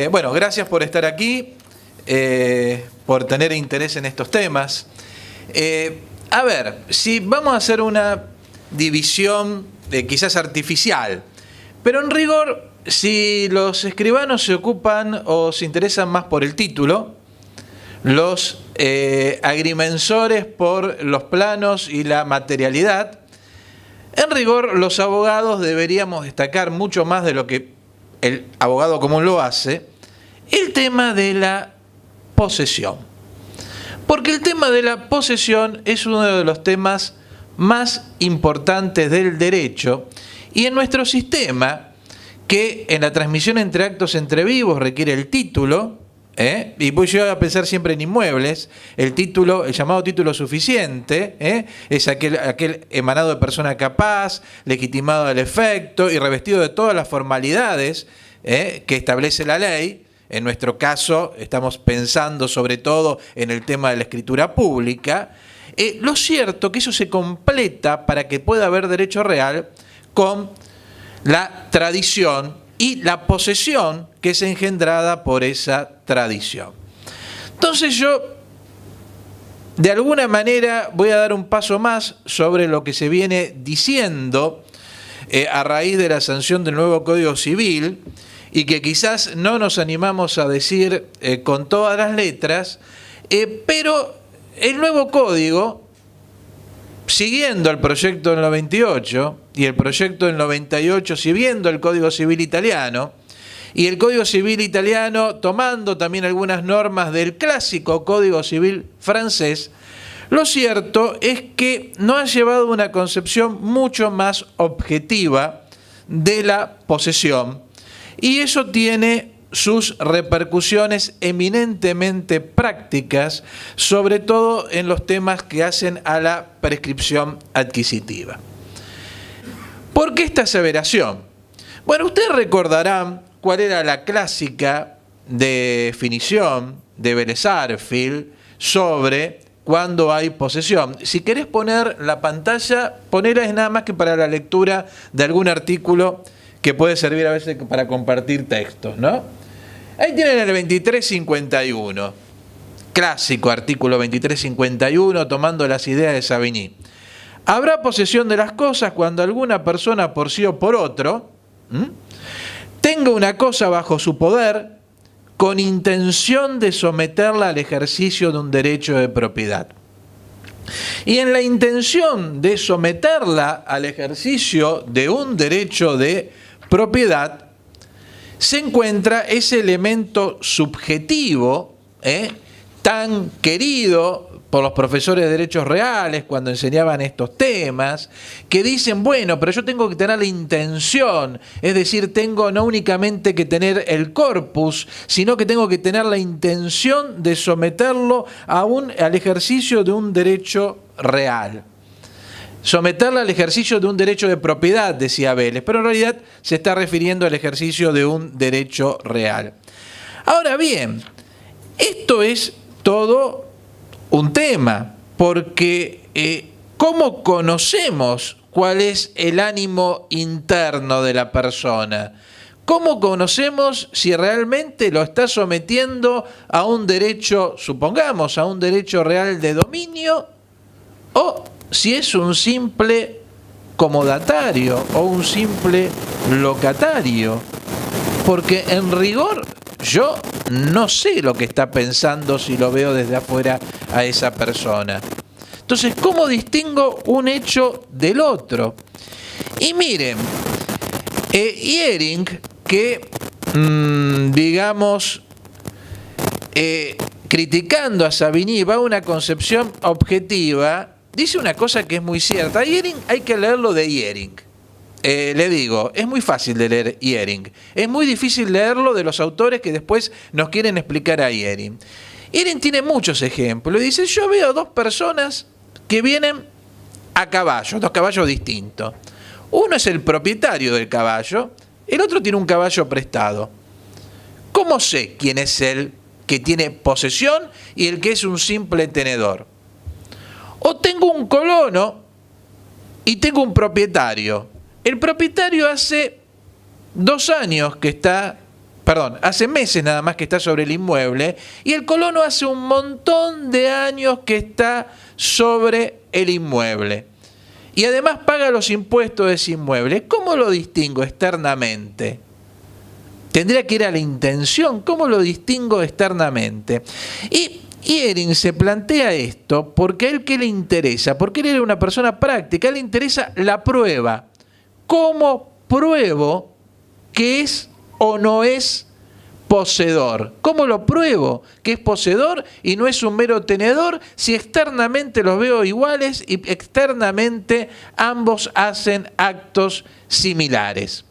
Bueno, gracias por estar aquí, por tener interés en estos temas. A ver, si vamos a hacer una división quizás artificial, pero en rigor, si los escribanos se ocupan o se interesan más por el título, los agrimensores por los planos y la materialidad, en rigor los abogados deberíamos destacar mucho más de lo que el abogado común lo hace, el tema de la posesión. Porque el tema de la posesión es uno de los temas más importantes del derecho y en nuestro sistema, que en la transmisión entre actos entre vivos requiere el título, y voy yo a pensar siempre en inmuebles, el título, el llamado título suficiente, es aquel emanado de persona capaz, legitimado al efecto y revestido de todas las formalidades que establece la ley. En nuestro caso estamos pensando sobre todo en el tema de la escritura pública. Lo cierto que eso se completa para que pueda haber derecho real con la tradición y la posesión que es engendrada por esa tradición. Entonces yo, de alguna manera, voy a dar un paso más sobre lo que se viene diciendo a raíz de la sanción del nuevo Código Civil y que quizás no nos animamos a decir con todas las letras, pero el nuevo Código, siguiendo el proyecto del 98 y el proyecto del 98 siguiendo el Código Civil italiano y el Código Civil italiano tomando también algunas normas del clásico Código Civil francés, lo cierto es que nos ha llevado a una concepción mucho más objetiva de la posesión y eso tiene sus repercusiones eminentemente prácticas, sobre todo en los temas que hacen a la prescripción adquisitiva. ¿Por qué esta aseveración? Bueno, ustedes recordarán cuál era la clásica definición de Vélez Arfield sobre cuándo hay posesión. Si querés poner la pantalla, ponela es nada más que para la lectura de algún artículo que puede servir a veces para compartir textos, ¿no? Ahí tienen el 2351, clásico artículo 2351, tomando las ideas de Savigny. Habrá posesión de las cosas cuando alguna persona por sí o por otro tenga una cosa bajo su poder con intención de someterla al ejercicio de un derecho de propiedad. Y en la intención de someterla al ejercicio de un derecho de propiedad, se encuentra ese elemento subjetivo, tan querido por los profesores de derechos reales cuando enseñaban estos temas, que dicen, bueno, pero yo tengo que tener la intención, es decir, tengo no únicamente que tener el corpus, sino que tengo que tener la intención de someterlo al ejercicio de un derecho real. Someterla al ejercicio de un derecho de propiedad, decía Vélez, pero en realidad se está refiriendo al ejercicio de un derecho real. Ahora bien, esto es todo un tema, porque ¿cómo conocemos cuál es el ánimo interno de la persona? ¿Cómo conocemos si realmente lo está sometiendo a un derecho, supongamos, a un derecho real de dominio o si es un simple comodatario o un simple locatario? Porque en rigor yo no sé lo que está pensando si lo veo desde afuera a esa persona. Entonces, ¿cómo distingo un hecho del otro? Y miren, Ihering, que digamos, criticando a Savigny va a una concepción objetiva, dice una cosa que es muy cierta. Ihering hay que leerlo de Ihering. Le digo, es muy fácil de leer Ihering. Es muy difícil leerlo de los autores que después nos quieren explicar a Ihering. Ihering tiene muchos ejemplos. Dice, yo veo dos personas que vienen a caballo, dos caballos distintos. Uno es el propietario del caballo, el otro tiene un caballo prestado. ¿Cómo sé quién es el que tiene posesión y el que es un simple tenedor? O tengo un colono y tengo un propietario. El propietario hace 2 años que está perdón, hace meses nada más que está sobre el inmueble, y el colono hace un montón de años que está sobre el inmueble. Y además paga los impuestos de ese inmueble. ¿Cómo lo distingo externamente? Tendría que ir a la intención. ¿Cómo lo distingo externamente? Y Ehring se plantea esto porque a él, ¿qué le interesa? Porque él era una persona práctica, a él le interesa la prueba. ¿Cómo pruebo que es o no es poseedor? ¿Cómo lo pruebo que es poseedor y no es un mero tenedor si externamente los veo iguales y externamente ambos hacen actos similares?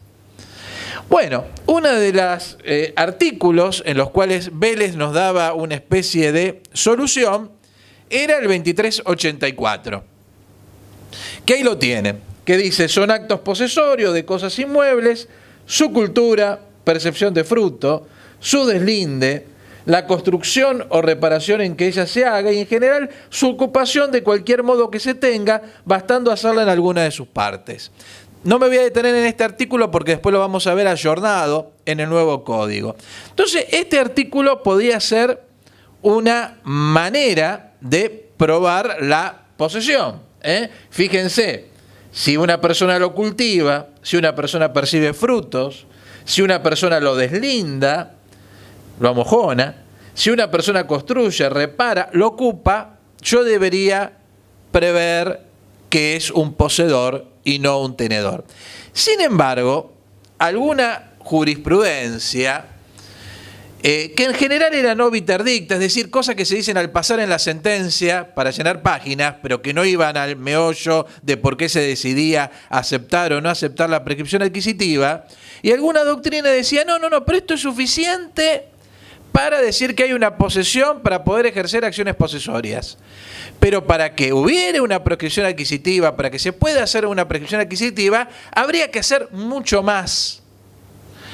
Bueno, uno de los artículos en los cuales Vélez nos daba una especie de solución era el 2384, que ahí lo tiene, que dice: son actos posesorios de cosas inmuebles, su cultura, percepción de fruto, su deslinde, la construcción o reparación en que ella se haga y en general su ocupación de cualquier modo que se tenga, bastando hacerla en alguna de sus partes. No me voy a detener en este artículo porque después lo vamos a ver ayornado en el nuevo código. Entonces, este artículo podría ser una manera de probar la posesión. Fíjense, si una persona lo cultiva, si una persona percibe frutos, si una persona lo deslinda, lo amojona, si una persona construye, repara, lo ocupa, yo debería prever que es un poseedor y no un tenedor. Sin embargo, alguna jurisprudencia, que en general era no viterdicta, es decir, cosas que se dicen al pasar en la sentencia para llenar páginas, pero que no iban al meollo de por qué se decidía aceptar o no aceptar la prescripción adquisitiva, y alguna doctrina decía, no, pero esto es suficiente para decir que hay una posesión para poder ejercer acciones posesorias. Pero para que hubiera una prescripción adquisitiva, para que se pueda hacer una prescripción adquisitiva, habría que hacer mucho más.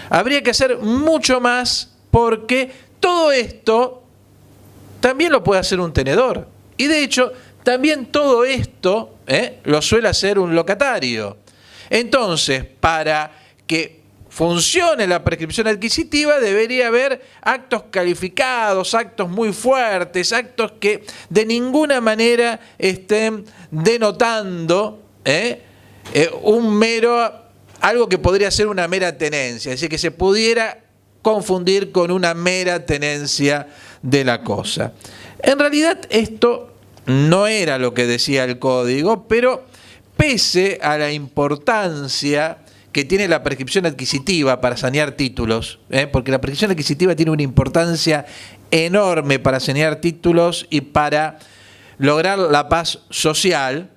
Habría que hacer mucho más porque todo esto también lo puede hacer un tenedor. Y de hecho, también todo esto lo suele hacer un locatario. Entonces, para que funcione la prescripción adquisitiva, debería haber actos calificados, actos muy fuertes, actos que de ninguna manera estén denotando algo que podría ser una mera tenencia, es decir, que se pudiera confundir con una mera tenencia de la cosa. En realidad esto no era lo que decía el código, pero pese a la importancia que tiene la prescripción adquisitiva para sanear títulos, porque la prescripción adquisitiva tiene una importancia enorme para sanear títulos y para lograr la paz social,